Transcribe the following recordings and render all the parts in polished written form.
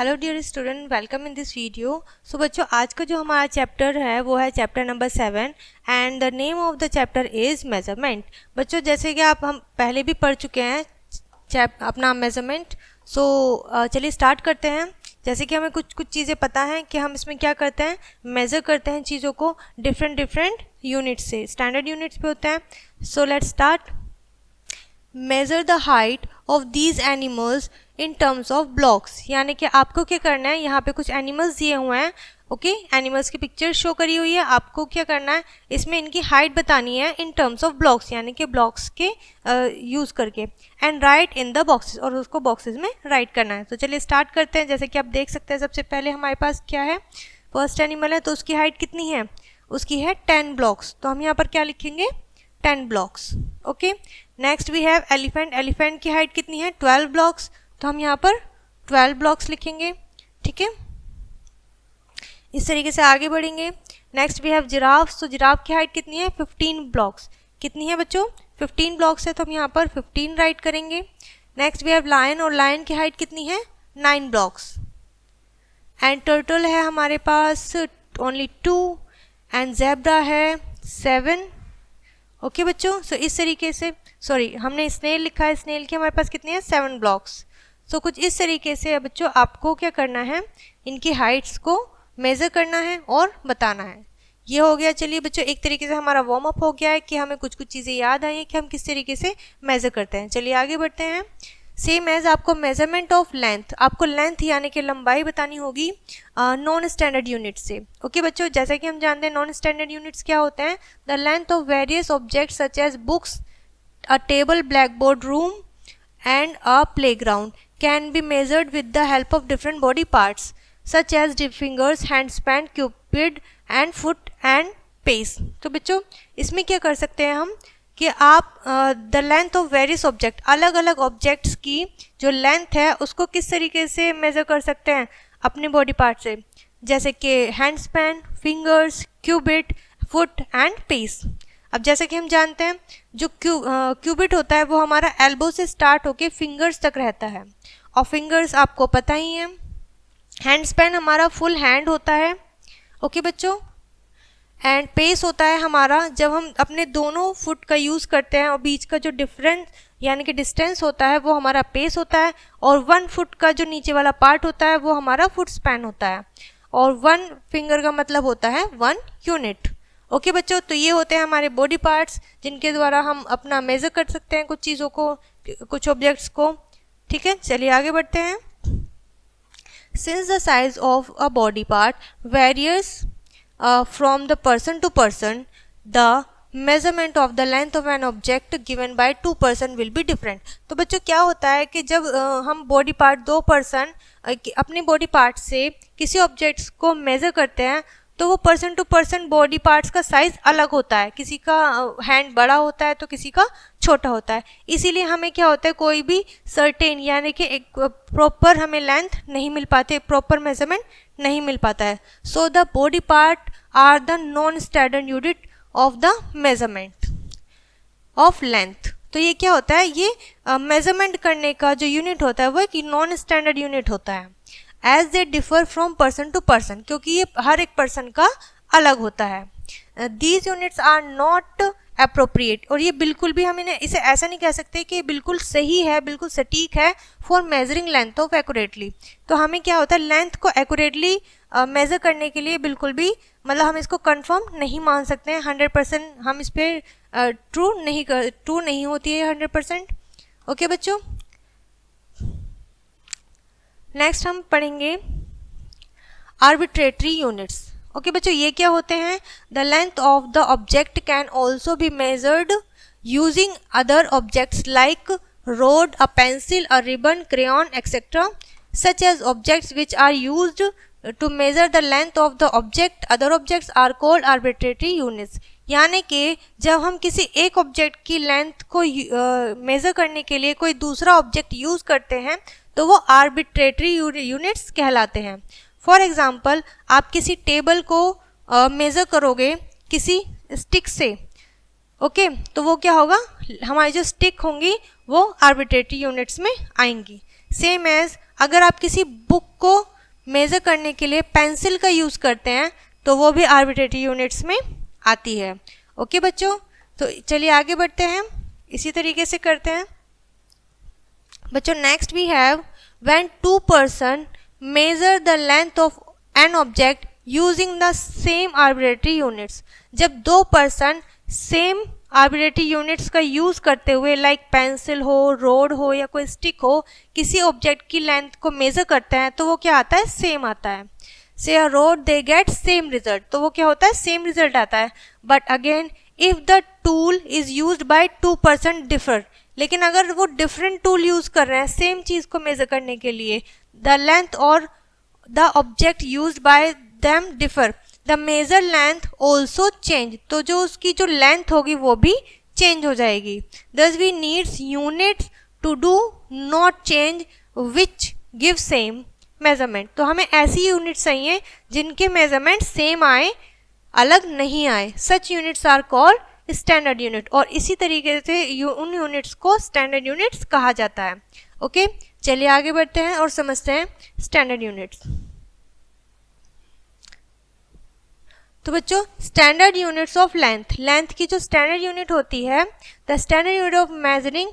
Hello dear student, welcome in this video. So बच्चों, आज का जो हमारा चैप्टर है वो है chapter number 7 and the name of the chapter is measurement. बच्चों, जैसे कि हम पहले भी पढ़ चुके हैं अपना मेजरमेंट। सो चलिए स्टार्ट करते हैं। जैसे कि हमें कुछ चीज़ें पता हैं कि हम इसमें क्या करते हैं, मेज़र करते हैं चीज़ों को डिफरेंट यूनिट्स से, स्टैंडर्ड यूनिट्स पे होते हैं। So let's start. Measure the height of these animals in terms of blocks, यानी कि आपको क्या करना है, यहाँ पे कुछ एनिमल्स दिए हुए हैं, ओके एनिमल्स की पिक्चर शो करी हुई है। आपको क्या करना है, इसमें इनकी हाइट बतानी है इन टर्म्स ऑफ ब्लॉक्स, यानी कि ब्लॉक्स के यूज़ करके, and right in the boxes, और उसको बॉक्सेस में राइट करना है। तो चलिए स्टार्ट करते हैं। जैसे कि आप देख सकते हैं, सबसे पहले हमारे पास क्या है, फर्स्ट एनिमल है, तो उसकी हाइट कितनी है, उसकी है 10 ब्लॉक्स। तो हम यहाँ पर क्या लिखेंगे, 10 blocks. Okay, next we have elephant. Elephant की हाइट कितनी है, 12 ब्लॉक्स। तो हम यहाँ पर 12 ब्लॉक्स लिखेंगे। ठीक है, इस तरीके से आगे बढ़ेंगे। Next we have giraffe. तो जिराफ की हाइट कितनी है, 15 ब्लॉक्स। कितनी है बच्चों, 15 ब्लॉक्स है, तो हम यहाँ पर 15 राइट करेंगे। नेक्स्ट वी हैव लायन, और लायन की हाइट कितनी है, 9 ब्लॉक्स। एंड टर्टल है हमारे पास ओनली 2, एंड ज़ेब्रा है 7। ओके बच्चों, सो इस तरीके से, सॉरी हमने स्नेल लिखा है, स्नेल की हमारे पास कितनी है, 7 ब्लॉक्स। सो कुछ इस तरीके से बच्चों आपको क्या करना है, इनकी हाइट्स को मेज़र करना है और बताना है। ये हो गया। चलिए बच्चों, एक तरीके से हमारा वार्म अप हो गया है कि हमें कुछ चीज़ें याद आई हैं कि हम किस तरीके से मेज़र करते हैं। चलिए आगे बढ़ते हैं। सेम एज आपको मेजरमेंट ऑफ लेंथ, आपको लेंथ यानी कि लंबाई बतानी होगी नॉन स्टैंडर्ड यूनिट से। ओके बच्चों, जैसा कि हम जानते हैं नॉन स्टैंडर्ड यूनिट्स क्या होते हैं, the length of various objects such as books, a table, blackboard, room and a playground can be measured with the help of different body parts such as fingers, handspan, cupid and foot and pace। तो बच्चों इसमें क्या कर सकते हैं हम कि आप the length of various object, अलग अलग ऑब्जेक्ट्स की जो लेंथ है उसको किस तरीके से मेज़र कर सकते हैं, अपने बॉडी पार्ट से, जैसे कि hand span, fingers, cubit, foot and pace. अब जैसे कि हम जानते हैं जो क्यूबिट होता है वो हमारा एल्बो से स्टार्ट होके फिंगर्स तक रहता है, और फिंगर्स आपको पता ही है। हैंड स्पैन हमारा फुल हैंड होता है। ओके बच्चों, एंड पेस होता है हमारा जब हम अपने दोनों फुट का यूज़ करते हैं और बीच का जो डिफरेंस यानी कि डिस्टेंस होता है वो हमारा पेस होता है, और 1 फुट का जो नीचे वाला पार्ट होता है वो हमारा फुट स्पैन होता है, और 1 फिंगर का मतलब होता है 1 यूनिट। ओके बच्चों, तो ये होते हैं हमारे बॉडी पार्ट्स जिनके द्वारा हम अपना मेज़र कर सकते हैं कुछ चीज़ों को, कुछ ऑब्जेक्ट्स को। ठीक है, चलिए आगे बढ़ते हैं। Since the size of a body part various from the person to person, the measurement of the length of an object given by 2 person will be different. तो बच्चों क्या होता है कि जब हम बॉडी पार्ट 2 पर्सन अपने बॉडी पार्ट से किसी ऑब्जेक्ट्स को मेज़र करते हैं तो वो person to person body parts का साइज़ अलग होता है, किसी का हैंड बड़ा होता है तो किसी का छोटा होता है। इसीलिए हमें क्या होता है, कोई भी सर्टेन यानी कि एक प्रॉपर हमें लेंथ नहीं मिल पाती, प्रॉपर मेजरमेंट नहीं मिल पाता है। So the body part are the non standard unit of the measurement of length. तो ये क्या होता है, ये मेजरमेंट करने का जो यूनिट होता है वो एक नॉन स्टैंडर्ड यूनिट होता है, as they differ from person to person, क्योंकि ये हर एक पर्सन का अलग होता है। These units are not appropriate, और ये बिल्कुल भी हम इसे ऐसा नहीं कह सकते कि बिल्कुल सही है, बिल्कुल सटीक है for measuring length of accurately. तो हमें क्या होता है, लेंथ को एक्यूरेटली मेज़र करने के लिए बिल्कुल भी मतलब हम इसको कंफर्म नहीं मान सकते हैं 100%, हम इस पर ट्रू नहीं होती है 100%। ओके बच्चों, नेक्स्ट हम पढ़ेंगे आर्बिट्रेटरी यूनिट्स। ओके बच्चों, ये क्या होते हैं, the length of the object can also be measured using other objects like rod, a pencil, a ribbon, crayon etcetera, such as objects which are used to measure the length of the object, other objects are called arbitrary units. यानी कि जब हम किसी एक object की length को measure करने के लिए कोई दूसरा ऑब्जेक्ट यूज़ करते हैं तो वो आर्बिट्रेटरी यूनिट्स कहलाते हैं। फॉर एग्जांपल, आप किसी टेबल को मेज़र करोगे किसी स्टिक से, ओके तो वो क्या होगा, हमारी जो स्टिक होंगी वो आर्बिट्रेटरी यूनिट्स में आएंगी। सेम एज अगर आप किसी बुक को मेज़र करने के लिए पेंसिल का यूज़ करते हैं तो वो भी आर्बिट्रेरी यूनिट्स में आती है। ओके बच्चों, तो चलिए आगे बढ़ते हैं, इसी तरीके से करते हैं बच्चों। Next we have when two person measure the length of an object using the same arbitrary units. जब दो पर्सन सेम आर्बिट्रेरी यूनिट्स का यूज़ करते हुए लाइक पेंसिल हो, रोड हो या कोई स्टिक हो, किसी ऑब्जेक्ट की लेंथ को मेज़र करते हैं तो वो क्या आता है, सेम आता है। Say a rod they get same result, तो वो क्या होता है, सेम रिजल्ट आता है। But again if the tool is used by two person differ, लेकिन अगर वो डिफरेंट टूल यूज़ कर रहे हैं सेम चीज़ को मेज़र करने के लिए, द लेंथ और the object used by them differ, the major length also change, तो जो उसकी जो लेंथ होगी वो भी चेंज हो जाएगी। Thus we needs units to do not change which give same measurement, तो हमें ऐसी यूनिट चाहिए जिनके मेजरमेंट सेम आए, अलग नहीं आए। Such units are called standard unit, और इसी तरीके से उन यूनिट्स को स्टैंडर्ड यूनिट्स कहा जाता है। ओके, चलिए आगे बढ़ते हैं और समझते हैं स्टैंडर्ड यूनिट्स। तो बच्चों standard units of length, length की जो स्टैंडर्ड यूनिट होती है, the standard unit of measuring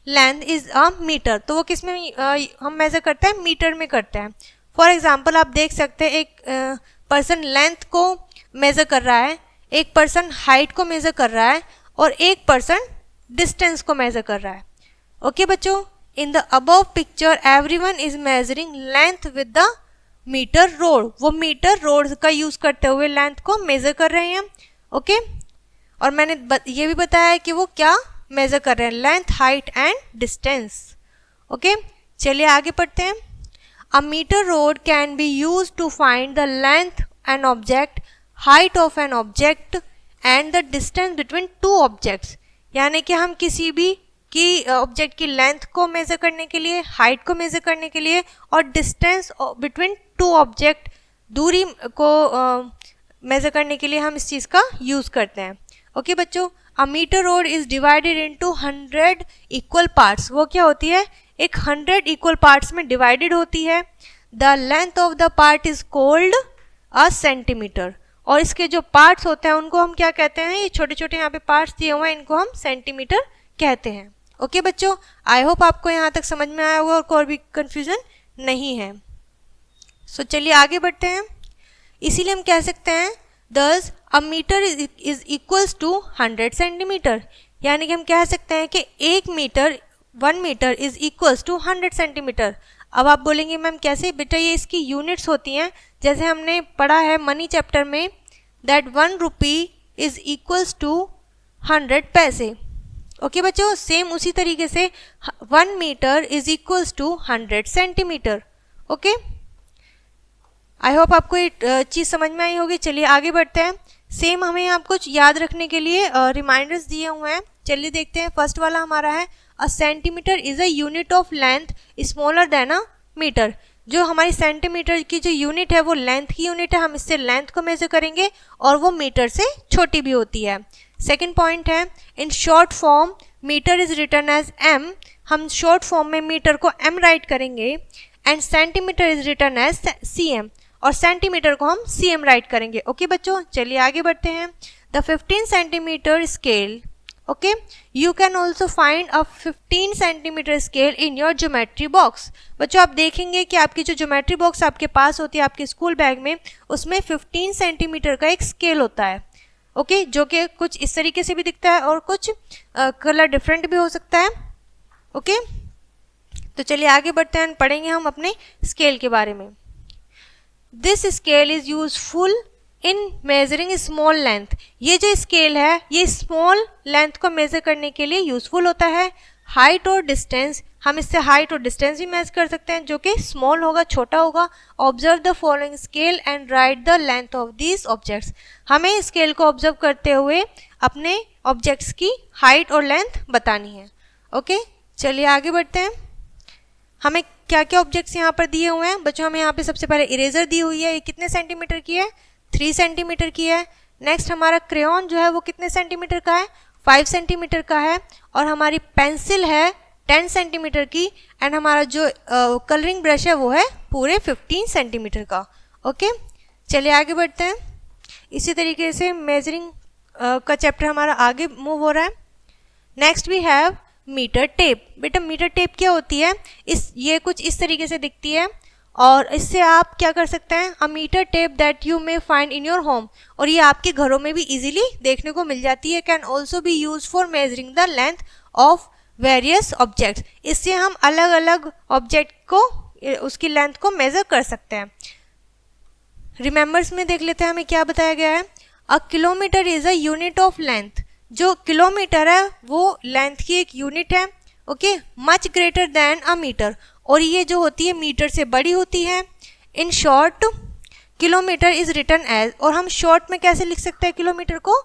length is a metre, तो वो किस में हम मेजर करते हैं, मीटर में करते हैं। फॉर एग्जांपल आप देख सकते हैं एक पर्सन लेंथ को मेजर कर रहा है, एक पर्सन हाइट को मेजर कर रहा है और एक पर्सन डिस्टेंस को मेजर कर रहा है। ओके बच्चों, in the above picture everyone is measuring length with the metre rod, वो मीटर रोड का यूज करते हुए लेंथ को मेजर कर रहे हैं। ओके, और मैंने ये भी बताया है कि वो क्या मेजर कर रहे हैं, length, height and distance. Okay, चलिए आगे पढ़ते हैं। A metre rod can be use to find the length an object, height of an object and the distance between two objects, यानी कि हम किसी भी की ऑब्जेक्ट की लेंथ को मेजर करने के लिए, हाइट को मेजर करने के लिए और डिस्टेंस बिटवीन टू ऑब्जेक्ट, दूरी को मेजर करने के लिए हम इस चीज़ का यूज़ करते हैं। ओके बच्चों, a metre rod is divided into 100 equal parts, वो क्या होती है, एक 100 इक्वल पार्ट्स में डिवाइडेड होती है। The length of the part is called a centimetre, और इसके जो पार्ट्स होते हैं उनको हम क्या कहते हैं, ये छोटे छोटे यहाँ पे पार्ट्स दिए हुए हैं, इनको हम सेंटीमीटर कहते हैं। ओके बच्चों, आई होप आपको यहाँ तक समझ में आया होगा और कोई भी कंफ्यूजन नहीं है। सो चलिए आगे बढ़ते हैं। इसीलिए हम कह सकते हैं thus a metre is equals to 100 centimetre, यानी कि हम कह सकते हैं कि 1 metre is equals to 100 centimetre. अब आप बोलेंगे मैम कैसे, बेटा ये इसकी यूनिट्स होती हैं, जैसे हमने पढ़ा है मनी चैप्टर में that 1 rupee is equals to 100 पैसे। ओके बच्चों, सेम उसी तरीके से 1 metre is equals to 100 centimetre. Okay, I hope आपको ये चीज़ समझ में आई होगी। चलिए आगे बढ़ते हैं। सेम हमें यहाँ कुछ याद रखने के लिए रिमाइंडर्स दिए हुए हैं, चलिए देखते हैं। फर्स्ट वाला हमारा है a centimetre is a unit of length smaller than a metre. जो हमारी सेंटीमीटर की जो यूनिट है वो लेंथ की यूनिट है, हम इससे लेंथ को मेजर करेंगे और वो मीटर से छोटी भी होती है। सेकेंड पॉइंट है in short form metre is written as M, हम शॉर्ट फॉर्म में मीटर को एम राइट करेंगे, and centimetre is written as C M, और सेंटीमीटर को हम सी एम राइट करेंगे। ओके बच्चों, चलिए आगे बढ़ते हैं। The 15 centimetre scale, okay, you can also find a 15 centimetre scale in your geometry box. बच्चों आप देखेंगे कि आपकी जो ज्योमेट्री बॉक्स आपके पास होती है आपके स्कूल बैग में, उसमें 15 सेंटीमीटर का एक स्केल होता है। ओके, जो कि कुछ इस तरीके से भी दिखता है और कुछ कलर डिफरेंट भी हो सकता है। ओके, तो चलिए आगे बढ़ते हैं, पढ़ेंगे हम अपने स्केल के बारे में। This scale is useful in measuring small length, ये जो स्केल है ये स्मॉल लेंथ को मेजर करने के लिए यूजफुल होता है। हाइट और डिस्टेंस, हम इससे हाइट और डिस्टेंस भी मेजर कर सकते हैं जो कि स्मॉल होगा, छोटा होगा। Observe the following scale and right the length of these objects, हमें स्केल को ऑब्जर्व करते हुए अपने ऑब्जेक्ट्स की हाइट और लेंथ बतानी है। ओके, चलिए आगे बढ़ते हैं। हमें क्या क्या ऑब्जेक्ट्स यहाँ पर दिए हुए हैं बच्चों, हमें यहाँ पे सबसे पहले इरेजर दी हुई है, ये कितने सेंटीमीटर की है, 3 सेंटीमीटर की है। नेक्स्ट हमारा क्रेयॉन जो है वो कितने सेंटीमीटर का है, 5 सेंटीमीटर का है। और हमारी पेंसिल है 10 सेंटीमीटर की, एंड हमारा जो कलरिंग ब्रश है वो है पूरे 15 सेंटीमीटर का। ओके, चलिए आगे बढ़ते हैं। इसी तरीके से मेजरिंग का चैप्टर हमारा आगे मूव हो रहा है। Next we have metre tape. बेटा मीटर टेप क्या होती है, ये कुछ इस तरीके से दिखती है, और इससे आप क्या कर सकते हैं, a metre tape that you may find in your home, और ये आपके घरों में भी इजीली देखने को मिल जाती है। Can also B use for measuring the length of various objects. इससे हम अलग अलग ऑब्जेक्ट को, उसकी लेंथ को मेजर कर सकते हैं। रिमेंबर्स में देख लेते हैं हमें क्या बताया गया है। A kilometre is a unit of length. जो किलोमीटर है वो लेंथ की एक यूनिट है। Okay, much greater than a metre, और ये जो होती है मीटर से बड़ी होती है। In short kilometre is written as, और हम शॉर्ट में कैसे लिख सकते हैं किलोमीटर को,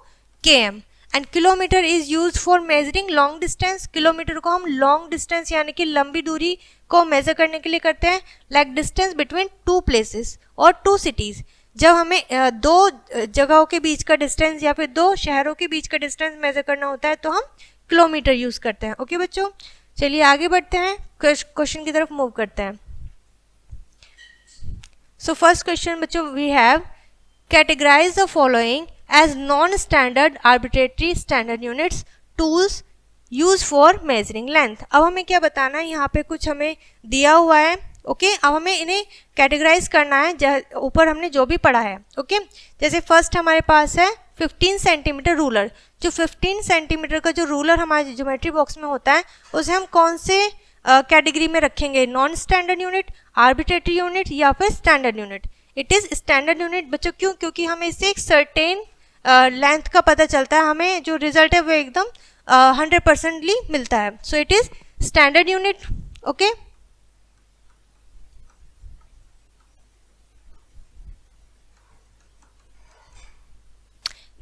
km। And kilometre is use for measuring long distance. Kilometre को हम लॉन्ग डिस्टेंस यानी कि लंबी दूरी को मेजर करने के लिए करते हैं, लाइक डिस्टेंस बिटवीन 2 प्लेसेस और 2 सिटीज। जब हमें दो जगहों के बीच का डिस्टेंस या फिर 2 शहरों के बीच का डिस्टेंस मेजर करना होता है तो हम किलोमीटर यूज करते हैं। ओके बच्चों, चलिए आगे बढ़ते हैं, क्वेश्चन की तरफ मूव करते हैं। सो फर्स्ट क्वेश्चन बच्चों, we have categorise the following as non standard arbitrary standard units tools use for measuring length. अब हमें क्या बताना है, यहाँ पे कुछ हमें दिया हुआ है। ओके, अब हमें इन्हें कैटेगराइज करना है, ऊपर हमने जो भी पढ़ा है। ओके, जैसे फर्स्ट हमारे पास है 15 सेंटीमीटर रूलर। जो 15 सेंटीमीटर का जो रूलर हमारे ज्योमेट्री बॉक्स में होता है उसे हम कौन से कैटेगरी में रखेंगे, non standard unit, arbitrary unit या फिर standard unit. It is standard unit बच्चों। क्यों? क्योंकि हमें इससे एक सर्टेन लेंथ का पता चलता है, हमें जो रिजल्ट है वो एकदम 100%ली मिलता है। सो it is standard unit. Okay,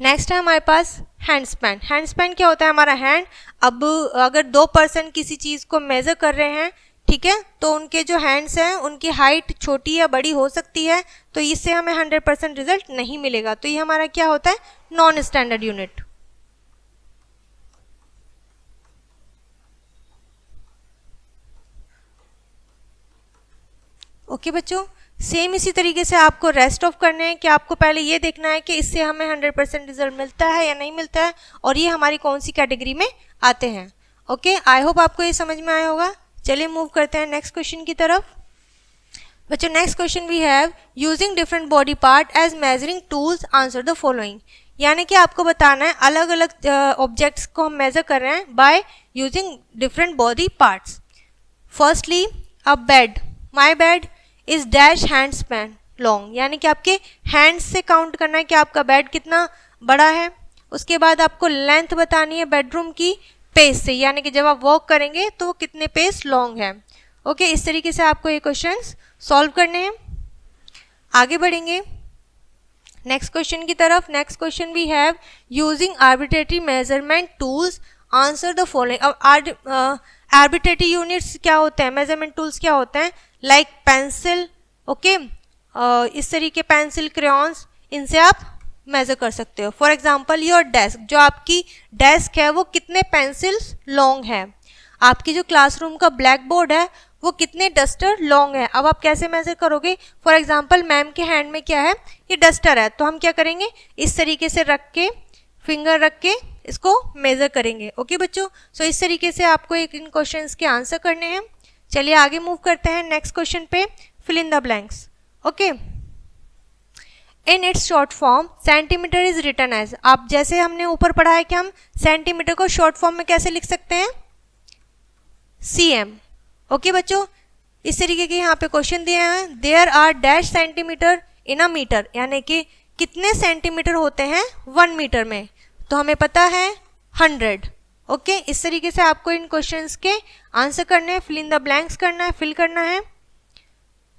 next है हमारे पास हैंड स्पैन। हैंड स्पैन क्या होता है, हमारा हैंड। अब अगर 2 पर्सन किसी चीज़ को मेज़र कर रहे हैं, ठीक है, तो उनके जो हैंड्स हैं उनकी हाइट छोटी या बड़ी हो सकती है, तो इससे हमें 100% रिजल्ट नहीं मिलेगा। तो ये हमारा क्या होता है, नॉन स्टैंडर्ड यूनिट। ओके बच्चों, सेम इसी तरीके से आपको रेस्ट ऑफ करने हैं कि आपको पहले ये देखना है कि इससे हमें 100% रिजल्ट मिलता है या नहीं मिलता है, और ये हमारी कौन सी कैटेगरी में आते हैं। ओके, आई होप आपको ये समझ में आया होगा। चलिए मूव करते हैं नेक्स्ट क्वेश्चन की तरफ। बच्चों, next question we have using different body part as measuring tools answer the following. यानी कि आपको बताना है अलग अलग ऑब्जेक्ट्स को हम मेजर कर रहे हैं by using different body parts. Firstly a bed, my bed is dash hand span long, यानी कि आपके हैंड्स से काउंट करना है कि आपका बेड कितना बड़ा है। उसके बाद आपको लेंथ बतानी है बेडरूम की पेस से, यानी कि जब आप वॉक करेंगे तो वो कितने पेस लॉन्ग है। ओके, इस तरीके से आपको ये क्वेश्चंस सॉल्व करने हैं। आगे बढ़ेंगे नेक्स्ट क्वेश्चन की तरफ। Next question we have using arbitrary measurement tools answer the following. अब आर्बिट्रेटरी यूनिट्स क्या होते हैं, मेजरमेंट टूल्स क्या होते हैं, लाइक पेंसिल। ओके, इस तरीके पेंसिल, क्रेयॉन्स, इनसे आप मेजर कर सकते हो। फॉर एग्जाम्पल योर डेस्क, जो आपकी डेस्क है वो कितने पेंसिल्स लॉन्ग है। आपकी जो क्लासरूम का ब्लैक बोर्ड है वो कितने डस्टर लॉन्ग है। अब आप कैसे मेजर करोगे, फॉर एग्जाम्पल मैम के हैंड में क्या है, ये डस्टर है, तो हम क्या करेंगे, इस तरीके से रख के, फिंगर रख के इसको मेजर करेंगे। ओके बच्चों, सो इस तरीके से आपको एक इन क्वेश्चंस के आंसर करने हैं। चलिए आगे मूव करते हैं नेक्स्ट क्वेश्चन पे, fill in the blanks. Okay, in its short form centimetre is written as. आप जैसे हमने ऊपर पढ़ा है कि हम सेंटीमीटर को शॉर्ट फॉर्म में कैसे लिख सकते हैं, cm। ओके बच्चों, इस तरीके के यहाँ पे क्वेश्चन दिए हैं, there are dash centimetre in a metre, यानी कि कितने सेंटीमीटर होते हैं 1 मीटर में, तो हमें पता है 100। ओके, इस तरीके से आपको इन क्वेश्चंस के आंसर करने हैं, फिल इन द ब्लैंक्स करना है, फिल करना है।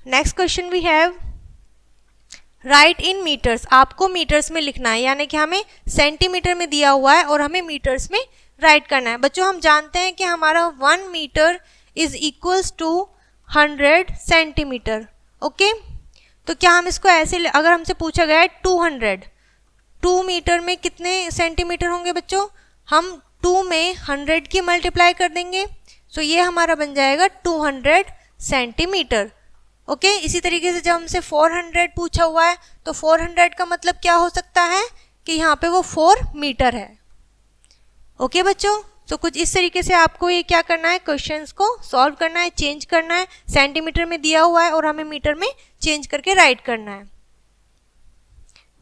Next question we have write in metres. आपको मीटर्स में लिखना है, यानी कि हमें सेंटीमीटर में दिया हुआ है और हमें मीटर्स में राइट करना है। बच्चों, हम जानते हैं कि हमारा 1 metre is equals to 100 centimetre. Okay, तो क्या हम इसको ऐसे, अगर हमसे पूछा गया है 2 मीटर में कितने सेंटीमीटर होंगे बच्चों, हम 2 में 100 की मल्टीप्लाई कर देंगे, सो ये हमारा बन जाएगा 200 सेंटीमीटर। ओके, इसी तरीके से जब हमसे 400 पूछा हुआ है तो 400 का मतलब क्या हो सकता है कि यहाँ पे वो 4 मीटर है। ओके बच्चों, तो कुछ इस तरीके से आपको ये क्या करना है, क्वेश्चंस को सॉल्व करना है, चेंज करना है। सेंटीमीटर में दिया हुआ है और हमें मीटर में चेंज करके राइट करना है।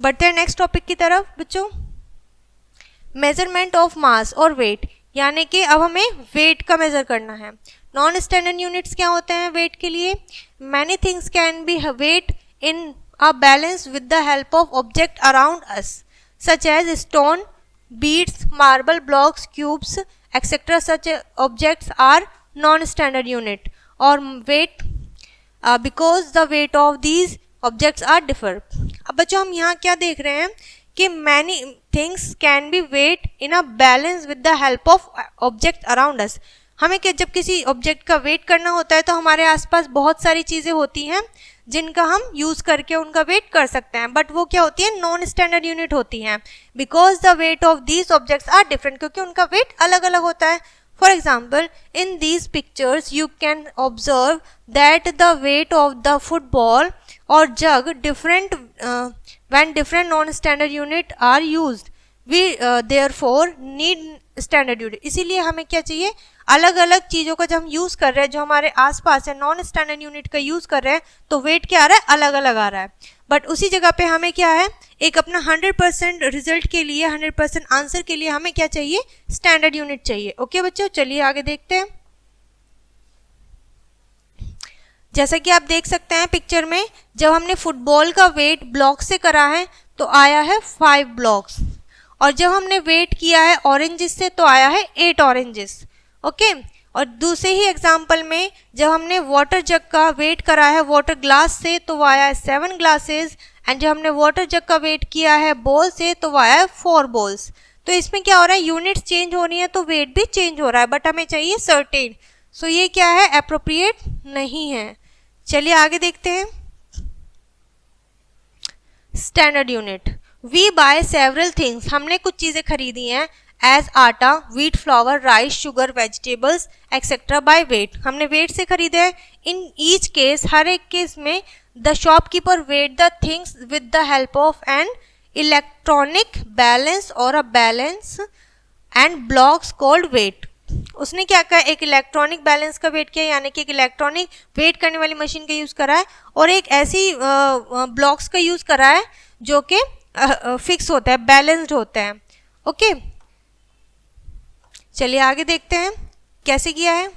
बढ़ते हैं नेक्स्ट टॉपिक की तरफ बच्चों। मेजरमेंट ऑफ मास और वेट, यानी कि अब हमें वेट का मेजर करना है। नॉन स्टैंडर्ड यूनिट्स क्या होते हैं वेट के लिए? Many things can be weight in a balance with the help of object around us such as stone, beads, marble blocks, cubes, etc. Such objects are non-standard unit or weight because the weight of these objects are differ. अब बच्चों हम यहाँ क्या देख रहे हैं कि many things can be weighed in a balance with the help of object around us. हमें जब किसी ऑब्जेक्ट का वेट करना होता है तो हमारे आसपास बहुत सारी चीज़ें होती हैं जिनका हम यूज़ करके उनका वेट कर सकते हैं, बट वो क्या होती है, नॉन स्टैंडर्ड यूनिट होती हैं। Because the weight of these objects are different, क्योंकि उनका वेट अलग अलग होता है। For example, in these pictures you can observe that the weight of the football और jug different when different non standard unit are used. We therefore need standard unit. इसीलिए हमें क्या चाहिए, अलग अलग चीज़ों का जब हम यूज़ कर रहे हैं, जो हमारे आसपास है, नॉन स्टैंडर्ड यूनिट का यूज़ कर रहे हैं, तो वेट क्या आ रहा है, अलग अलग आ रहा है। बट उसी जगह पे हमें क्या है, एक अपना 100% रिजल्ट के लिए, 100% आंसर के लिए हमें क्या चाहिए, स्टैंडर्ड यूनिट चाहिए। ओके बच्चों, चलिए आगे देखते हैं। जैसा कि आप देख सकते हैं पिक्चर में, जब हमने फुटबॉल का वेट ब्लॉक से करा है तो आया है 5 ब्लॉक्स, और जब हमने वेट किया है ऑरेंजेस से तो आया है 8 ऑरेंजेस। ओके, और दूसरे ही एग्जाम्पल में जब हमने वाटर जग का वेट करा है वाटर ग्लास से तो वो आया है 7 ग्लासेस, एंड जब हमने वाटर जग का वेट किया है बॉल से तो वो आया है 4 बॉल्स। तो इसमें क्या हो रहा है, यूनिट्स चेंज हो रही है तो वेट भी चेंज हो रहा है, बट हमें चाहिए सर्टेन। सो ये क्या है, एप्रोप्रिएट नहीं है। चलिए आगे देखते हैं। Standard unit, we buy several things, हमने कुछ चीज़ें खरीदी हैं, as atta, wheat flour, rice, sugar, vegetables etcetera by weight, हमने वेट से खरीदे हैं। इन ईच केस, हर एक केस में, the shopkeeper weight the things with the help of an electronic balance और a balance and blocks called weight. उसने क्या कहा, एक इलेक्ट्रॉनिक बैलेंस का वेट किया, यानी कि एक इलेक्ट्रॉनिक वेट करने वाली मशीन का यूज़ करा है, और एक ऐसी ब्लॉक्स का यूज़ करा है जो कि फिक्स होता है, बैलेंस्ड होता है। ओके, चलिए आगे देखते हैं कैसे किया है।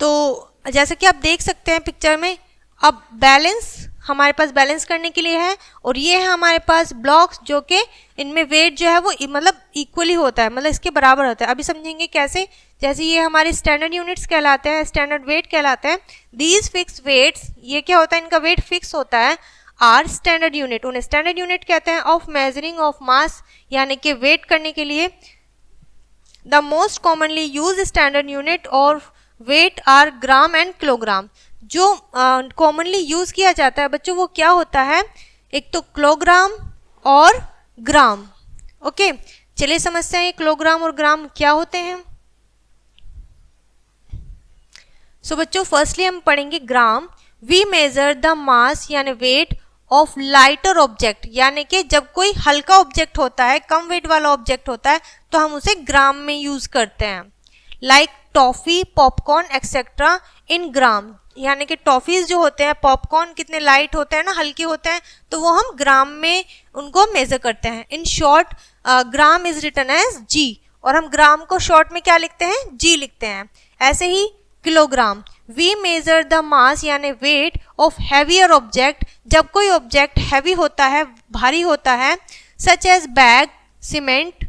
तो जैसा कि आप देख सकते हैं पिक्चर में, अब बैलेंस हमारे पास बैलेंस करने के लिए है, और ये है हमारे पास ब्लॉक्स जो कि इनमें वेट जो है वो मतलब इक्वली होता है, मतलब इसके बराबर होता है। अभी समझेंगे कैसे। जैसे ये हमारे स्टैंडर्ड यूनिट्स कहलाते हैं, स्टैंडर्ड वेट कहलाते हैं। दीज फिक्स वेट्स, ये क्या होता है, इनका वेट फिक्स होता है। आर स्टैंडर्ड यूनिट, उन्हें स्टैंडर्ड यूनिट कहते हैं। ऑफ मेजरिंग ऑफ मास, यानी कि वेट करने के लिए। The most commonly use standard unit और weight are gram and kilogram. जो कॉमनली यूज किया जाता है बच्चों वो क्या होता है, एक तो किलोग्राम और ग्राम। ओके, चलिए समझते हैं किलोग्राम और ग्राम क्या होते हैं। सो बच्चों फर्स्टली हम पढ़ेंगे ग्राम। वी मेजर द मास यानी वेट ऑफ लाइटर ऑब्जेक्ट, यानी कि जब कोई हल्का ऑब्जेक्ट होता है, कम वेट वाला ऑब्जेक्ट होता है, तो हम उसे ग्राम में यूज करते हैं। लाइक टॉफी, पॉपकॉर्न एक्सेट्रा इन ग्राम, यानी कि टॉफीज जो होते हैं, पॉपकॉर्न कितने लाइट होते हैं ना, हल्के होते हैं, तो वो हम ग्राम में उनको मेजर करते हैं। In short gram is written as G, और हम ग्राम को शॉर्ट में क्या लिखते हैं, जी लिखते हैं। ऐसे ही kilogram, we measure the mass यानी वेट ऑफ हैवियर ऑब्जेक्ट, जब कोई ऑब्जेक्ट हैवी होता है, भारी होता है, such as bag, cement,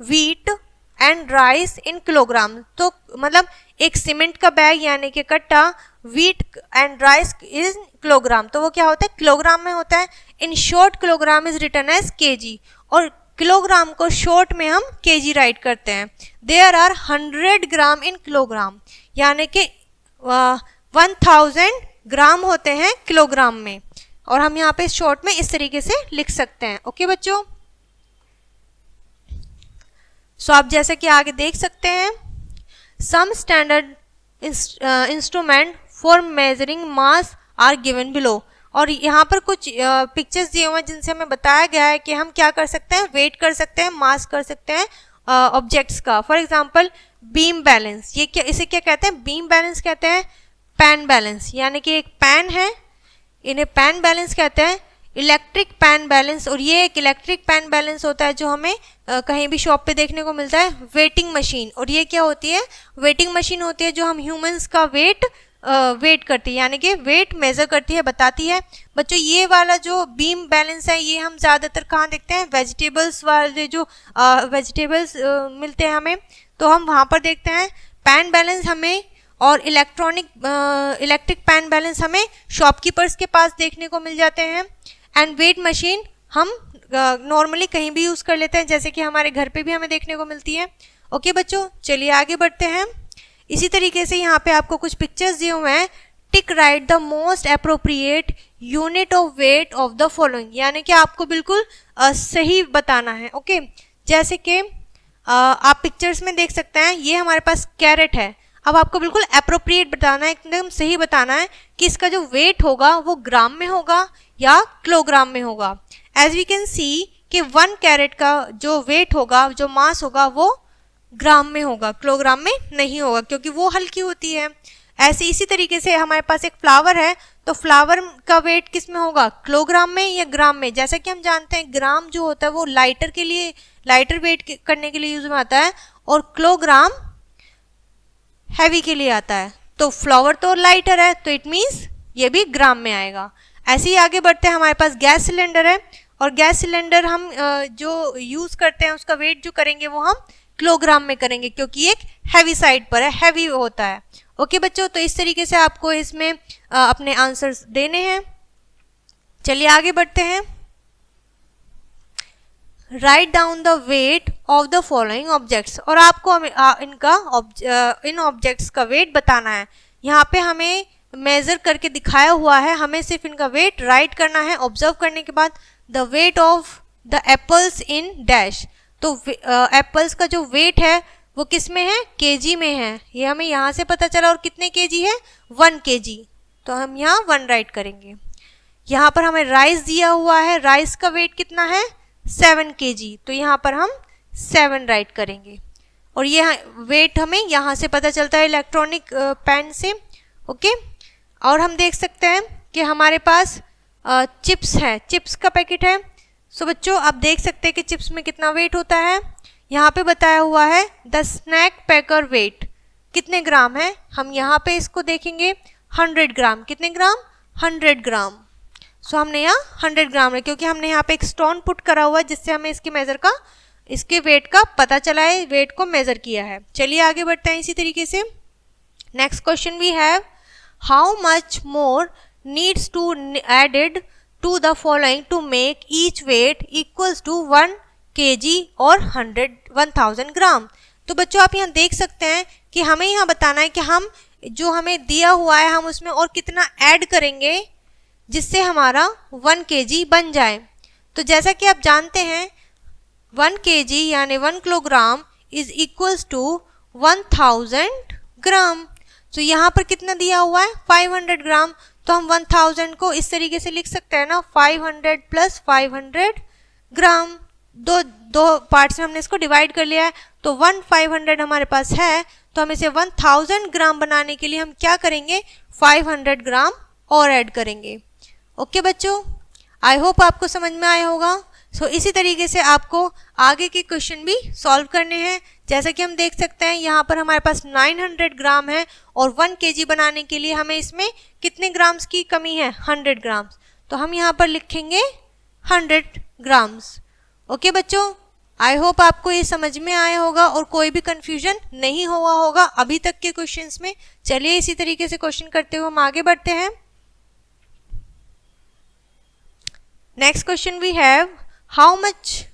wheat and rice in kilogram. तो मतलब एक सीमेंट का बैग यानी कि कट्टा, wheat and rice is kilogram, तो वो क्या होता है, किलोग्राम में होता है। In short kilogram is written as KG, और किलोग्राम को शॉर्ट में हम केजी राइट करते हैं। There are 100 gram in kilogram, यानी कि 1000 ग्राम होते हैं किलोग्राम में, और हम यहाँ पे शॉर्ट में इस तरीके से लिख सकते हैं। ओके बच्चों, सो आप जैसे कि आगे देख सकते हैं, some standard instrument for measuring mass are given below. और यहाँ पर कुछ पिक्चर्स दिए हुए हैं जिनसे हमें बताया गया है कि हम क्या कर सकते हैं, वेट कर सकते हैं, मास कर सकते हैं ऑब्जेक्ट्स का। फॉर एग्जांपल बीम बैलेंस, ये क्या, इसे क्या कहते हैं, बीम बैलेंस कहते हैं। पैन बैलेंस, यानी कि एक पैन है, इन्हें पैन बैलेंस कहते हैं। इलेक्ट्रिक पैन बैलेंस, और ये एक इलेक्ट्रिक पैन बैलेंस होता है जो हमें कहीं भी शॉप पे देखने को मिलता है। वेटिंग मशीन, और ये क्या होती है, वेटिंग मशीन होती है जो हम ह्यूमंस का वेट करती है, यानी कि वेट मेजर करती है, बताती है। बच्चों ये वाला जो बीम बैलेंस है ये हम ज़्यादातर कहाँ देखते हैं, वेजिटेबल्स वाले जो वेजिटेबल्स मिलते हैं हमें, तो हम वहाँ पर देखते हैं। पैन बैलेंस हमें और इलेक्ट्रिक पैन बैलेंस हमें शॉपकीपर्स के पास देखने को मिल जाते हैं। एंड वेट मशीन हम नॉर्मली कहीं भी यूज़ कर लेते हैं, जैसे कि हमारे घर पे भी हमें देखने को मिलती है। ओके बच्चों, चलिए आगे बढ़ते हैं। इसी तरीके से यहाँ पे आपको कुछ पिक्चर्स दिए हुए हैं। टिक right the most appropriate unit of weight of the following, यानी कि आपको बिल्कुल सही बताना है। ओके, जैसे कि आप पिक्चर्स में देख सकते हैं, ये हमारे पास कैरेट है। अब आपको बिल्कुल अप्रोप्रिएट बताना है, एकदम सही बताना है कि इसका जो वेट होगा वो ग्राम में होगा या किलोग्राम में होगा। एज वी कैन सी कि 1 कैरेट का जो वेट होगा, जो मास होगा, वो ग्राम में होगा, किलोग्राम में नहीं होगा, क्योंकि वो हल्की होती है। ऐसे इसी तरीके से हमारे पास एक फ्लावर है, तो फ्लावर का वेट किस में होगा, किलोग्राम में या ग्राम में। जैसा कि हम जानते हैं ग्राम जो होता है वो लाइटर के लिए, लाइटर वेट करने के लिए यूज में आता है, और किलोग्राम हैवी के लिए आता है। तो फ्लावर तो लाइटर है, तो इट मीन्स ये भी ग्राम में आएगा। ऐसे ही आगे बढ़ते हैं। हमारे पास गैस सिलेंडर है, और गैस सिलेंडर हम जो यूज़ करते हैं उसका वेट जो करेंगे वो हम किलोग्राम में करेंगे, क्योंकि एक हैवी साइड पर है, हैवी होता है। ओके बच्चों, तो इस तरीके से आपको इसमें अपने आंसर्स देने हैं। चलिए आगे बढ़ते हैं। Write down the weight of the following objects, और आपको इन ऑब्जेक्ट्स का वेट बताना है। यहाँ पे हमें मेजर करके दिखाया हुआ है, हमें सिर्फ इनका वेट राइट करना है। ऑब्जर्व करने के बाद the weight of the apples in dash, तो एप्पल्स का जो वेट है वो किस में है, केजी में है। ये हमें यहाँ से पता चला, और कितने केजी है, 1 केजी, तो हम यहाँ 1 राइट करेंगे। यहाँ पर हमें राइस दिया हुआ है, राइस का वेट कितना है, 7 केजी, तो यहाँ पर हम 7 राइट करेंगे। और ये वेट हमें यहाँ से पता चलता है इलेक्ट्रॉनिक पैन से। ओके, और हम देख सकते हैं कि हमारे पास चिप्स है, चिप्स का पैकेट है। सो बच्चों आप देख सकते हैं कि चिप्स में कितना वेट होता है। यहाँ पे बताया हुआ है द स्नैक पैकर वेट कितने ग्राम है। हम यहाँ पे इसको देखेंगे 100 ग्राम, कितने ग्राम, 100 ग्राम। सो हमने यहाँ 100 ग्राम है, क्योंकि हमने यहाँ पे एक स्टोन पुट करा हुआ है जिससे हमें इसके वेट का पता चला है, वेट को मेजर किया है। चलिए आगे बढ़ते हैं इसी तरीके से। Next question we have, how much more needs to added to the following to make each weight equals to 1 kg और 1000 ग्राम। तो बच्चों आप यहाँ देख सकते हैं कि हमें यहाँ बताना है कि हम जो हमें दिया हुआ है हम उसमें और कितना ऐड करेंगे जिससे हमारा 1 kg बन जाए। तो जैसा कि आप जानते हैं 1 kg यानी 1 किलोग्राम इज इक्वल्स टू 1000 ग्राम। तो यहाँ पर कितना दिया हुआ है, 500 ग्राम, तो हम 1000 को इस तरीके से लिख सकते हैं ना, 500 प्लस 500 ग्राम। दो पार्ट्स में हमने इसको डिवाइड कर लिया है, तो 500 हमारे पास है, तो हम इसे 1000 ग्राम बनाने के लिए हम क्या करेंगे, 500 ग्राम और ऐड करेंगे। ओके बच्चों, आई होप आपको समझ में आया होगा। सो इसी तरीके से आपको आगे के क्वेश्चन भी सॉल्व करने हैं। जैसा कि हम देख सकते हैं यहाँ पर हमारे पास 900 ग्राम है, और 1 kg बनाने के लिए हमें इसमें कितने ग्राम्स की कमी है, 100 ग्राम्स, तो हम यहाँ पर लिखेंगे 100 ग्राम्स। ओके बच्चों, आई होप आपको ये समझ में आया होगा और कोई भी कंफ्यूजन नहीं हुआ होगा अभी तक के क्वेश्चंस में। चलिए इसी तरीके से क्वेश्चन करते हुए हम आगे बढ़ते हैं। Next question we have, how much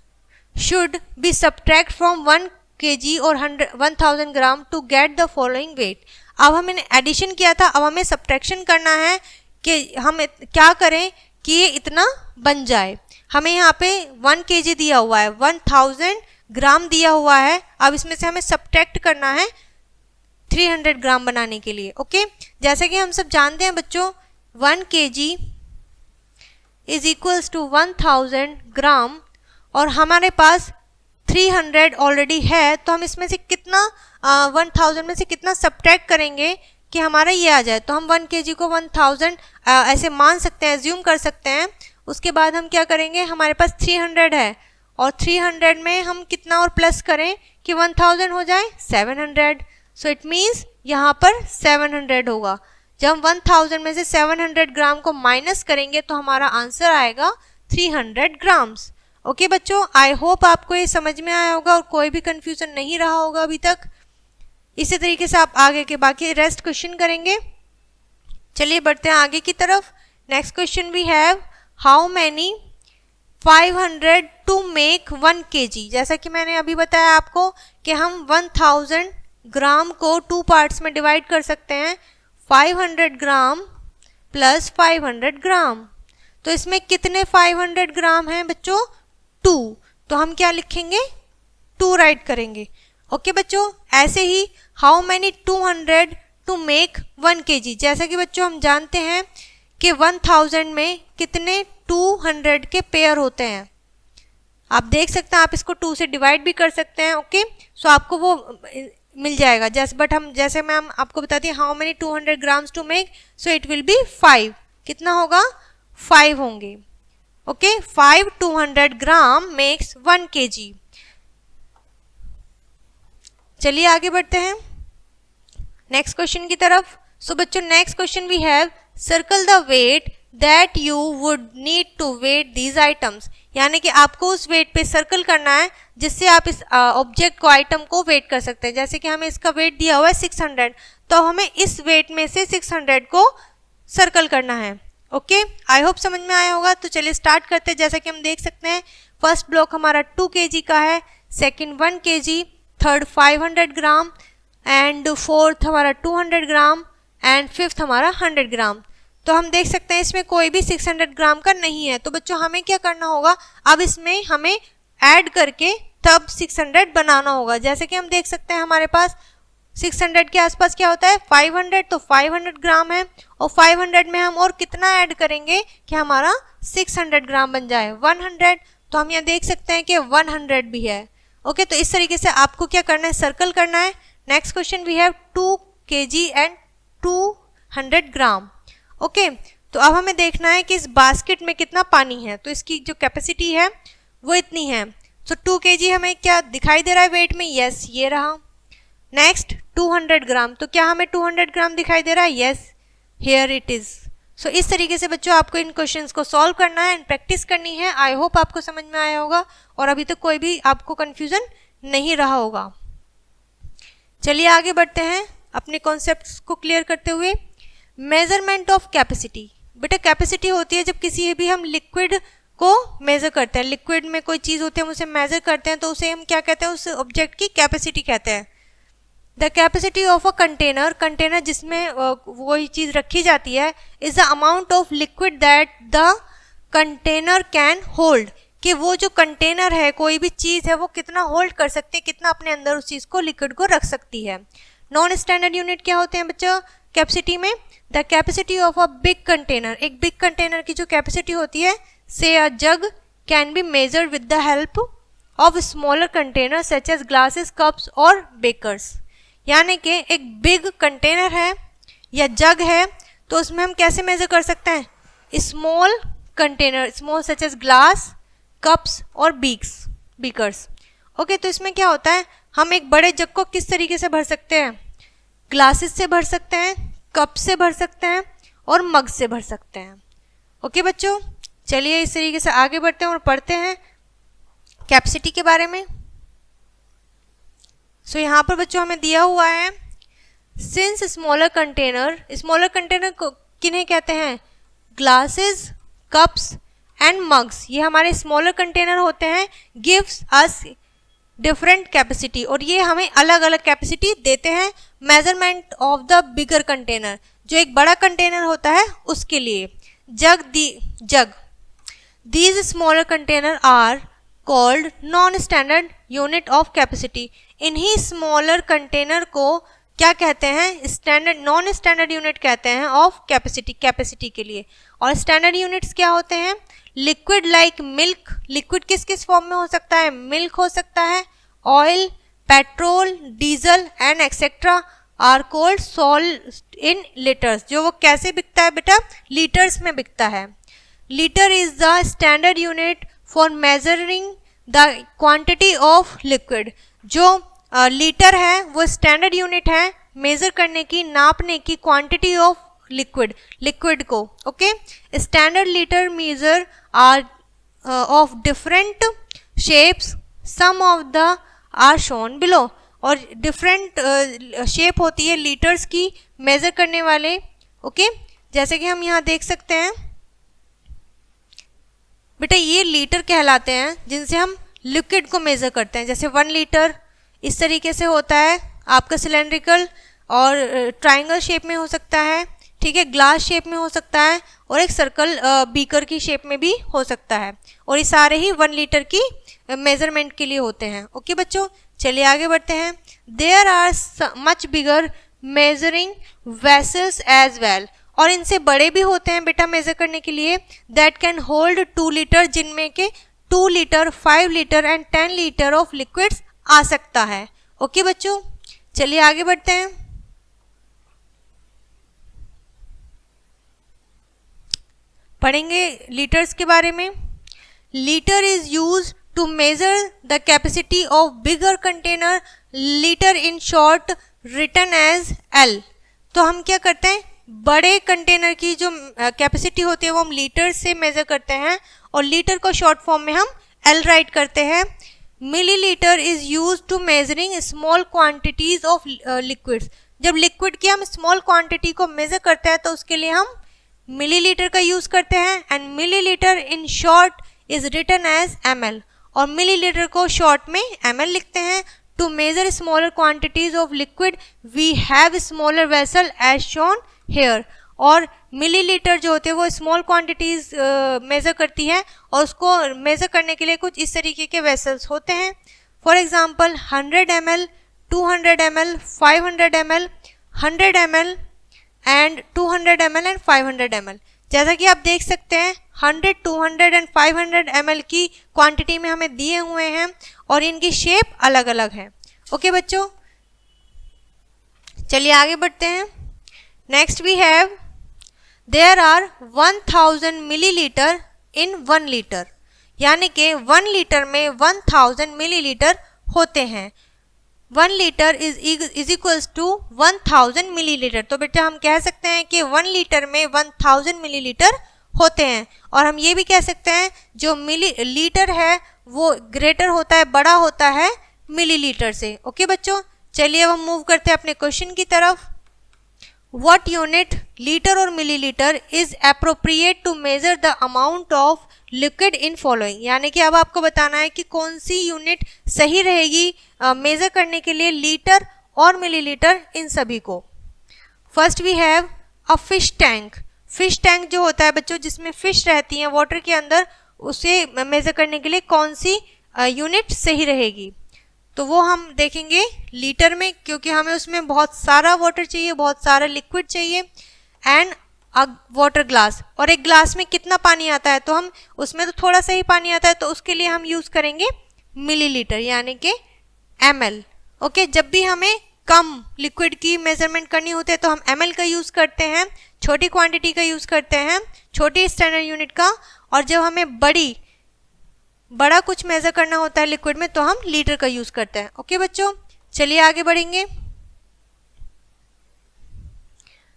should be subtract from 1 kg और 1000 gram to get the following weight. अब हमने एडिशन किया था, अब हमें सब्ट्रैक्शन करना है कि हम क्या करें कि ये इतना बन जाए। हमें यहाँ पे 1 kg दिया हुआ है, 1000 ग्राम दिया हुआ है। अब इसमें से हमें सब्ट्रैक्ट करना है 300 ग्राम बनाने के लिए। ओके, जैसे कि हम सब जानते हैं बच्चों 1 kg इज इक्वल्स टू 1000 ग्राम और हमारे पास 300 ऑलरेडी है, तो हम इसमें से कितना 1000 में से कितना सब्ट्रैक्ट करेंगे कि हमारा ये आ जाए। तो हम 1 kg को 1000 ऐसे मान सकते हैं, एज्यूम कर सकते हैं। उसके बाद हम क्या करेंगे, हमारे पास 300 है और 300 में हम कितना और प्लस करें कि 1000 हो जाए 700। सो इट मीन्स यहाँ पर 700 होगा। जब हम 1000 में से 700 ग्राम को माइनस करेंगे तो हमारा आंसर आएगा 300 ग्राम्स। ओके बच्चों, आई होप आपको ये समझ में आया होगा और कोई भी कंफ्यूजन नहीं रहा होगा अभी तक। इसी तरीके से आप आगे के बाकी रेस्ट क्वेश्चन करेंगे। चलिए बढ़ते हैं आगे की तरफ। Next question we have how many 500 to make 1 kg। जैसा कि मैंने अभी बताया आपको कि हम 1000 ग्राम को 2 पार्ट्स में डिवाइड कर सकते हैं, 500 ग्राम प्लस 500 ग्राम। तो इसमें कितने 500 ग्राम हैं बच्चों? 2। तो हम क्या लिखेंगे? 2 राइट करेंगे। ओके बच्चों, ऐसे ही how many 200 to make 1 kg। जैसा कि बच्चों हम जानते हैं कि 1000 में कितने 200 के पेयर होते हैं। आप देख सकते हैं, आप इसको 2 से डिवाइड भी कर सकते हैं। ओके, सो आपको वो मिल जाएगा। जैसे मैम आपको बताती है how many 200 grams to make, so it will be 5। कितना होगा? 5 होंगे। Okay, 5 200 gram makes 1 kg। चलिए आगे बढ़ते हैं नेक्स्ट क्वेश्चन की तरफ। सो बच्चों next question we have circle the weight that you would need to weigh these items. यानी कि आपको उस वेट पे सर्कल करना है जिससे आप इस ऑब्जेक्ट को, आइटम को वेट कर सकते हैं। जैसे कि हमें इसका वेट दिया हुआ है 600, तो हमें इस वेट में से 600 को सर्कल करना है। ओके, आई होप समझ में आया होगा। तो चलिए स्टार्ट करते हैं। जैसा कि हम देख सकते हैं फर्स्ट ब्लॉक हमारा 2 kg का है, second 1 kg, third 500 gram and fourth हमारा 200 ग्राम एंड फिफ्थ हमारा 100 ग्राम। तो हम देख सकते हैं इसमें कोई भी 600 ग्राम का नहीं है। तो बच्चों हमें क्या करना होगा, अब इसमें हमें ऐड करके तब 600 बनाना होगा। जैसे कि हम देख सकते हैं हमारे पास 600 के आसपास क्या होता है 500, तो 500 ग्राम है और 500 में हम और कितना ऐड करेंगे कि हमारा 600 ग्राम बन जाए 100। तो हम यहाँ देख सकते हैं कि 100 भी है। ओके, तो इस तरीके से आपको क्या करना है, सर्कल करना है। Next question we have 2 kg and 200 gram. Okay, तो अब हमें देखना है कि इस बास्केट में कितना पानी है। तो इसकी जो कैपेसिटी है वो इतनी है। तो 2 kg हमें क्या दिखाई दे रहा है वेट में? यस, ये रहा। नेक्स्ट 200 ग्राम, तो क्या हमें 200 ग्राम दिखाई दे रहा है? Yes, here it is. So इस तरीके से बच्चों आपको इन क्वेश्चंस को सॉल्व करना है एंड प्रैक्टिस करनी है। आई होप आपको समझ में आया होगा और अभी तक कोई भी आपको कंफ्यूजन नहीं रहा होगा। चलिए आगे बढ़ते हैं अपने कॉन्सेप्ट्स को क्लियर करते हुए। Measurement of capacity. बेटा कैपेसिटी होती है जब किसी भी हम लिक्विड को मेजर करते हैं, लिक्विड में कोई चीज़ होती है हम उसे मेजर करते हैं, तो उसे हम क्या कहते हैं, उस ऑब्जेक्ट की कैपेसिटी कहते हैं। The capacity of a container, container जिसमें वही चीज़ रखी जाती है, is the amount of liquid that the container can hold, कि वो जो कंटेनर है, कोई भी चीज़ है, वो कितना होल्ड कर सकती है, कितना अपने अंदर उस चीज़ को, लिक्विड को रख सकती है। नॉन स्टैंडर्ड यूनिट क्या होते हैं बच्चों कैपेसिटी में? The capacity of a big container, एक बिग कंटेनर की जो कैपेसिटी होती है, say a jug can be measured with the help of smaller container such as glasses, cups और बेकर्स। यानी कि एक बिग कंटेनर है या जग है, तो उसमें हम कैसे मेजर कर सकते हैं? Small container, small such as glass, cups और बीकर्स। ओके, तो इसमें क्या होता है, हम एक बड़े जग को किस तरीके से भर सकते हैं? ग्लासेस से भर सकते हैं, कप से भर सकते हैं और मग से भर सकते हैं। ओके बच्चों, चलिए इस तरीके से आगे बढ़ते हैं और पढ़ते हैं कैपेसिटी के बारे में। सो यहाँ पर बच्चों हमें दिया हुआ है सिंस स्मॉलर कंटेनर को किन्हें कहते हैं? ग्लासेस, कप्स एंड मग्स, ये हमारे स्मॉलर कंटेनर होते हैं। गिव्स अस डिफरेंट कैपेसिटी, और ये हमें अलग अलग कैपेसिटी देते हैं। Measurement of the bigger container, जो एक बड़ा कंटेनर होता है उसके लिए। Jug these smaller container are called non standard unit of capacity. इन्हीं स्मॉलर कंटेनर को क्या कहते हैं, स्टैंडर्ड नॉन स्टैंडर्ड यूनिट कहते हैं ऑफ कैपेसिटी के लिए। और स्टैंडर्ड यूनिट्स क्या होते हैं, लिक्विड लाइक मिल्क, लिक्विड किस किस फॉर्म में हो सकता है, मिल्क हो सकता है, oil, petrol, diesel and etcetera are cold sold in litres. जो वो कैसे बिकता है बेटा, लीटर्स में बिकता है। Litre is the standard unit for measuring the quantity of liquid. जो लीटर है वो स्टैंडर्ड यूनिट है मेजर करने की, नापने की क्वांटिटी ऑफ लिक्विड को। Okay, standard litre measure are of different shapes, some of the are shown below. और डिफरेंट शेप होती है लीटर्स की मेजर करने वाले। ओके, जैसे कि हम यहाँ देख सकते हैं बेटा, ये लीटर कहलाते हैं जिनसे हम लिक्विड को मेजर करते हैं। जैसे 1 लीटर इस तरीके से होता है आपका, सिलेंड्रिकल और ट्रायंगल शेप में हो सकता है, ठीक है, ग्लास शेप में हो सकता है, और एक सर्कल बीकर की शेप में भी हो सकता है। और ये सारे ही 1 लीटर की मेजरमेंट के लिए होते हैं। ओके बच्चों, चलिए आगे बढ़ते हैं। There are much bigger measuring vessels as well. और इनसे बड़े भी होते हैं बेटा मेजर करने के लिए, दैट कैन होल्ड 2 लीटर, जिनमें के 2 litre, 5 litre and 10 litre of liquids आ सकता है। ओके बच्चों, चलिए आगे बढ़ते हैं। पढ़ेंगे लीटर्स के बारे में। Litre is use to measure the capacity of bigger container, litre in short written as L. तो हम क्या करते हैं, बड़े कंटेनर की जो कैपेसिटी होती है वो हम लीटर से मेजर करते हैं, और लीटर को शॉर्ट फॉर्म में हम एल राइट करते हैं। Millilitre is use to measuring small quantities of liquids. जब लिक्विड की हम स्मॉल क्वांटिटी को मेजर करते हैं तो उसके लिए हम मिलीलीटर का यूज करते हैं। And millilitre in short is written as ml, और मिलीलीटर को शॉर्ट में ml लिखते हैं। To measure smaller quantities of liquid we have smaller vessel as shown here. और मिलीलीटर जो होते हैं वो स्मॉल क्वांटिटीज मेजर करती है, और उसको मेजर करने के लिए कुछ इस तरीके के वेसल्स होते हैं। For example 100 ml, 200 ml, 500 ml, 100 ml and 200 ml and 500 ml। जैसा कि आप देख सकते हैं 100, 200 एंड 500 ml की क्वांटिटी में हमें दिए हुए हैं, और इनकी शेप अलग अलग है। ओके बच्चों, चलिए आगे बढ़ते हैं। Next we have there are 1000 millilitre in 1 litre, यानी कि 1 लीटर में 1000 मिलीलीटर होते हैं। 1 litre is equals to 1000 millilitre. तो बेटा हम कह सकते हैं कि 1 लीटर में 1000 मिलीलीटर होते हैं। और हम ये भी कह सकते हैं जो लीटर है वो ग्रेटर होता है, बड़ा होता है मिलीलीटर से। ओके बच्चों, चलिए अब हम मूव करते हैं अपने क्वेश्चन की तरफ। What unit, लीटर और millilitre, is appropriate to measure the amount of liquid in following. यानी कि अब आपको बताना है कि कौन सी यूनिट सही रहेगी मेजर करने के लिए, लीटर और मिलीलीटर इन सभी को। First we have a fish tank. Fish tank जो होता है बच्चों जिसमें फिश रहती हैं वाटर के अंदर, उसे मेजर करने के लिए कौन सी यूनिट सही रहेगी, तो वो हम देखेंगे लीटर में, क्योंकि हमें उसमें बहुत सारा वाटर चाहिए, बहुत सारा लिक्विड चाहिए। एंड वाटर ग्लास, और एक ग्लास में कितना पानी आता है, तो हम उसमें तो थोड़ा सा ही पानी आता है, तो उसके लिए हम यूज करेंगे मिलीलीटर यानी कि ml। ओके, जब भी हमें कम लिक्विड की मेजरमेंट करनी होती है तो हम ml का यूज करते हैं, छोटी क्वांटिटी का यूज करते हैं, छोटी स्टैंडर्ड यूनिट का। और जब हमें बड़ा कुछ मेजर करना होता है लिक्विड में तो हम लीटर का यूज करते हैं। ओके बच्चों, चलिए आगे बढ़ेंगे।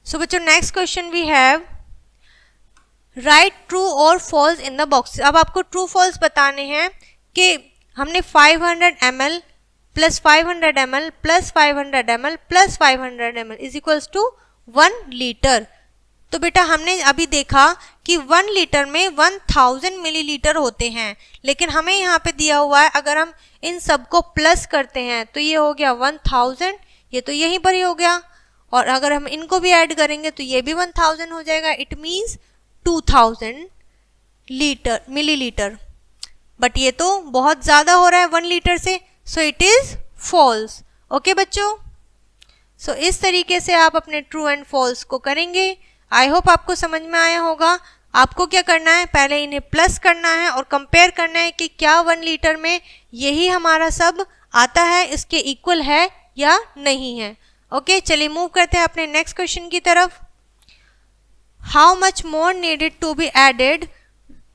सो बच्चों next question we have write true और फॉल्स इन द बॉक्स। अब आपको ट्रू फॉल्स बताने हैं कि हमने 500 ml plus 500 ml plus 500 ml plus 500 ml is equals to 1 litre. तो बेटा हमने अभी देखा कि 1 लीटर में 1000 मिलीलीटर होते हैं, लेकिन हमें यहाँ पे दिया हुआ है अगर हम इन सबको प्लस करते हैं तो ये हो गया 1000, ये तो यहीं पर ही हो गया, और अगर हम इनको भी ऐड करेंगे तो ये भी 1000 हो जाएगा। It means 2000 millilitre. बट ये तो बहुत ज़्यादा हो रहा है 1 लीटर से, so it is false. Okay बच्चों, सो इस तरीके से आप अपने ट्रू एंड फॉल्स को करेंगे। आई होप आपको समझ में आया होगा। आपको क्या करना है, पहले इन्हें प्लस करना है और कंपेयर करना है कि क्या 1 लीटर में यही हमारा सब आता है, इसके इक्वल है या नहीं है। ओके, चलिए मूव करते हैं अपने नेक्स्ट क्वेश्चन की तरफ। How much more needed to be added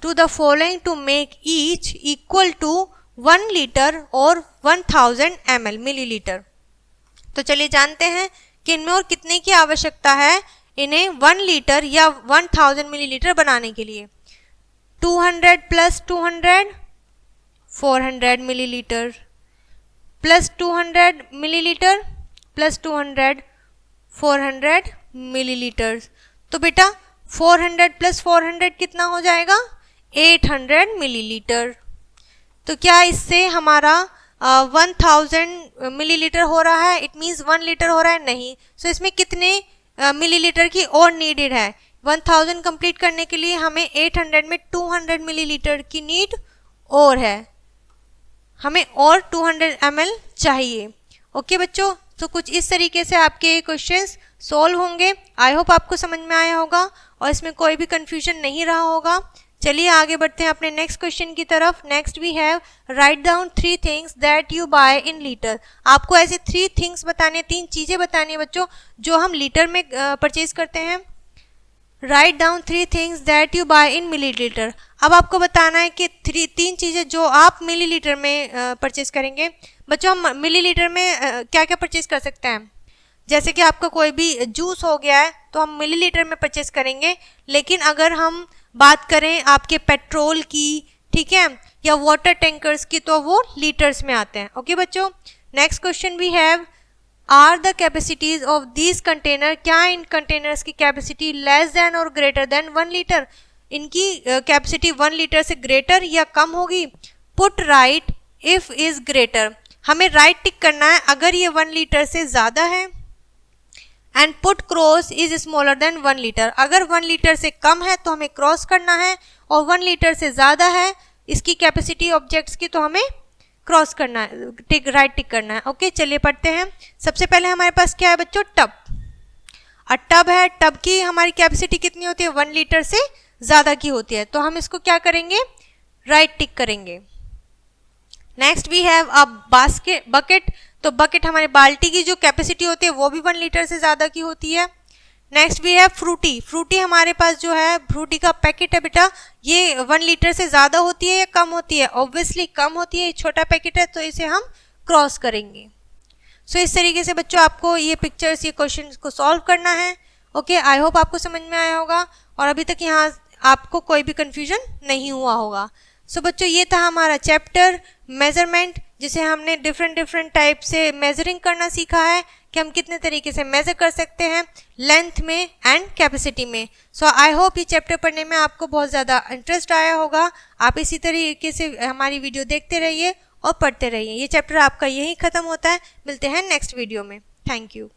to the following to make each equal to 1 litre और 1000 ml मिलीलीटर। तो चलिए जानते हैं कि इनमें और कितने की आवश्यकता है इन्हें 1 लीटर या 1000 मिलीलीटर बनाने के लिए। 200 plus 200 400 millilitre, plus 200 millilitre plus 200 400 millilitre. तो बेटा 400 प्लस 400 कितना हो जाएगा, 800 मिलीलीटर। तो क्या इससे हमारा 1000 मिलीलीटर हो रहा है, इट मीन्स 1 लीटर हो रहा है, नहीं। सो इसमें कितने मिलीलीटर की और नीडेड है, 1000 कंप्लीट करने के लिए हमें 800 में 200 मिलीलीटर की नीड और है, हमें और 200 ml चाहिए। ओके बच्चों, तो कुछ इस तरीके से आपके क्वेश्चंस सॉल्व होंगे। आई होप आपको समझ में आया होगा और इसमें कोई भी कंफ्यूजन नहीं रहा होगा। चलिए आगे बढ़ते हैं अपने नेक्स्ट क्वेश्चन की तरफ। Next we have write down 3 things that you buy in litre. आपको ऐसे 3 थिंग्स बताने, 3 चीज़ें बतानी है बच्चों जो हम लीटर में परचेज करते हैं। Write down 3 things that you buy in millilitre. अब आपको बताना है कि 3 चीज़ें जो आप मिलीलीटर में परचेज करेंगे। बच्चों हम मिलीलीटर में क्या क्या परचेज कर सकते हैं, जैसे कि आपका कोई भी जूस हो गया है तो हम मिलीलीटर में परचेज करेंगे, लेकिन अगर हम बात करें आपके पेट्रोल की, ठीक है, या वाटर टैंकर्स की, तो वो लीटर्स में आते हैं। ओके बच्चों, next question we have are the capacities of these container. क्या इन कंटेनर्स की कैपेसिटी लेस देन और ग्रेटर देन 1 लीटर, इनकी कैपेसिटी 1 लीटर से ग्रेटर या कम होगी। Put right if is greater, हमें राइट टिक करना है अगर ये 1 लीटर से ज़्यादा है। And put cross is smaller than 1 litre, अगर 1 लीटर से कम है तो हमें क्रॉस करना है, और 1 लीटर से ज़्यादा है इसकी कैपेसिटी ऑब्जेक्ट्स की तो हमें क्रॉस करना है, राइट टिक करना है। ओके, चलिए पढ़ते हैं। सबसे पहले हमारे पास क्या है बच्चों, टब। टब है, टब की हमारी कैपेसिटी कितनी होती है, 1 लीटर से ज़्यादा की होती है, तो हम इसको क्या करेंगे, राइट टिक करेंगे। Next we have a basket, bucket. तो बकेट हमारे बाल्टी की जो कैपेसिटी होती है वो भी 1 लीटर से ज़्यादा की होती है। Next we have Frooti. Frooti हमारे पास जो है फ्रूटी का पैकेट है बेटा, ये 1 लीटर से ज़्यादा होती है या कम होती है, ऑब्वियसली कम होती है, छोटा पैकेट है तो इसे हम क्रॉस करेंगे। सो इस तरीके से बच्चों आपको ये पिक्चर्स, ये क्वेश्चन को सॉल्व करना है। ओके, आई होप आपको समझ में आया होगा और अभी तक यहाँ आपको कोई भी कन्फ्यूजन नहीं हुआ होगा। सो बच्चों ये था हमारा चैप्टर मेजरमेंट, जिसे हमने डिफरेंट टाइप से मेजरिंग करना सीखा है कि हम कितने तरीके से मेजर कर सकते हैं लेंथ में एंड कैपेसिटी में। सो आई होप ये चैप्टर पढ़ने में आपको बहुत ज़्यादा इंटरेस्ट आया होगा। आप इसी तरीके से हमारी वीडियो देखते रहिए और पढ़ते रहिए। ये चैप्टर आपका यहीं ख़त्म होता है। मिलते हैं नेक्स्ट वीडियो में। Thank you.